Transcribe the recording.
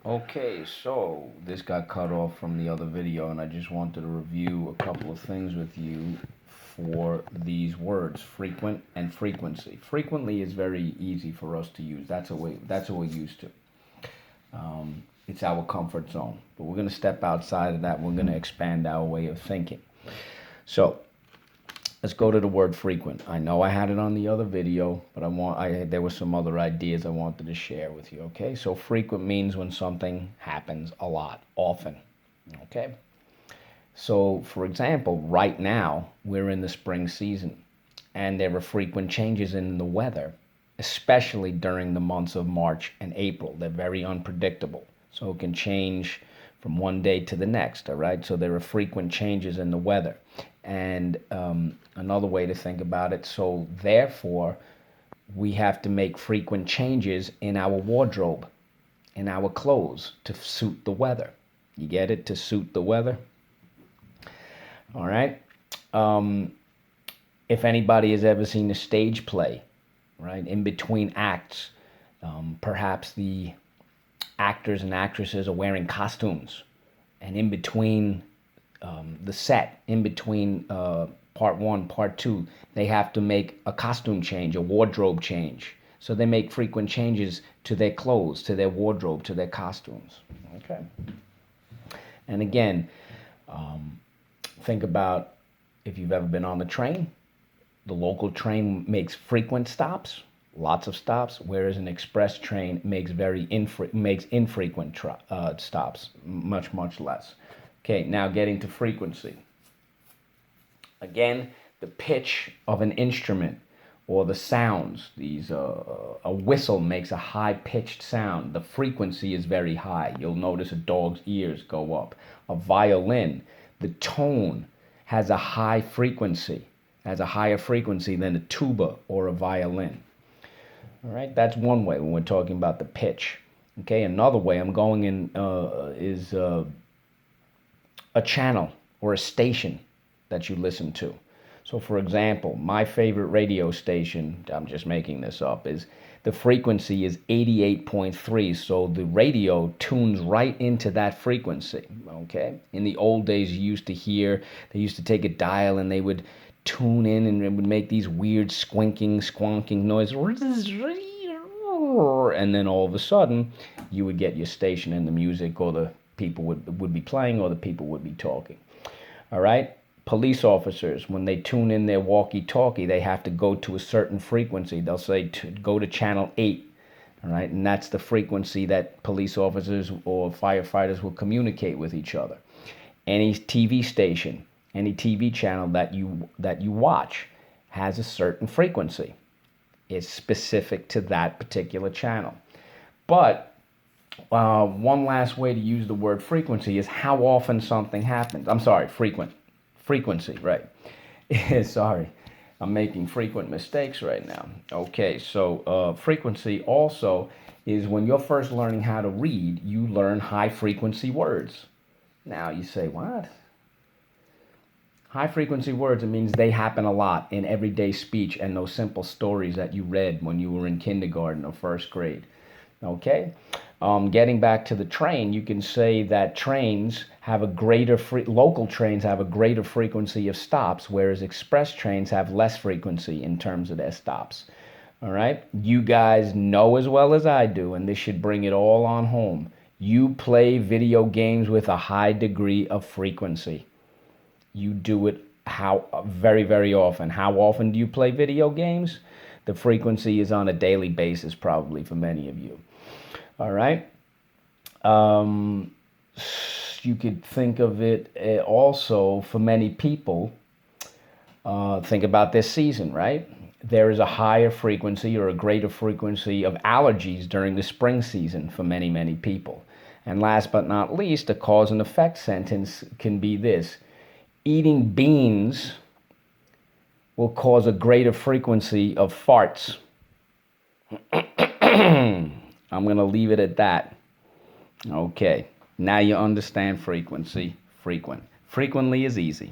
Okay, so this got cut off from the other video, and I just wanted to review a couple of things with you for these words, frequent and frequency. Frequently is very easy for us to use. That's what we're used to. It's our comfort zone. But we're going to step outside of that. We're going to expand our way of thinking. So let's go to the word frequent. I know I had it on the other video, but there were some other ideas I wanted to share with you. Okay, so frequent means when something happens a lot, often. Okay, so for example, right now we're in the spring season, and there are frequent changes in the weather, especially during the months of March and April. They're very unpredictable, so it can change from one day to the next. All right, so there are frequent changes in the weather. And another way to think about it, so therefore, we have to make frequent changes in our wardrobe, in our clothes to suit the weather. You get it? To suit the weather. All right. If anybody has ever seen a stage play, right, in between acts, perhaps the actors and actresses are wearing costumes, and in between the set, in between part one, part two, they have to make a costume change, a wardrobe change. So they make frequent changes to their clothes, to their wardrobe, to their costumes. Okay. And again, think about if you've ever been on the train. The local train makes frequent stops, lots of stops, whereas an express train makes infrequent stops, much less. Okay, now getting to frequency. Again, the pitch of an instrument or the sounds. A whistle makes a high-pitched sound. The frequency is very high. You'll notice a dog's ears go up. A violin, the tone has a high frequency, has a higher frequency than a tuba or a violin. All right, that's one way when we're talking about the pitch. Okay, another way I'm going in is a channel or a station that you listen to. So, for example, my favorite radio station, I'm just making this up, is the frequency is 88.3. So the radio tunes right into that frequency. Okay. In the old days, they used to take a dial and they would tune in and it would make these weird squonking noise. And then all of a sudden, you would get your station and the music or the people would be playing or the people would be talking. All right. Police officers, when they tune in their walkie-talkie, they have to go to a certain frequency. They'll say go to channel 8. All right. And that's the frequency that police officers or firefighters will communicate with each other. Any TV station, any TV channel that you watch has a certain frequency. It's specific to that particular channel. But one last way to use the word frequency is how often something happens. I'm sorry, frequency, right? Sorry, I'm making frequent mistakes right now. Okay, so frequency also is when you're first learning how to read, you learn high frequency words. Now you say, what? High frequency words, it means they happen a lot in everyday speech and those simple stories that you read when you were in kindergarten or first grade. Okay? Getting back to the train, you can say that local trains have a greater frequency of stops, whereas express trains have less frequency in terms of their stops. All right? You guys know as well as I do, and this should bring it all on home. You play video games with a high degree of frequency. You do it very, very often. How often do you play video games? The frequency is on a daily basis, probably for many of you. All right. You could think of it also for many people. Think about this season, right? There is a higher frequency or a greater frequency of allergies during the spring season for many, many people. And last but not least, a cause and effect sentence can be this. Eating beans will cause a greater frequency of farts. I'm going to leave it at that. Okay, now you understand frequency. Frequently is easy.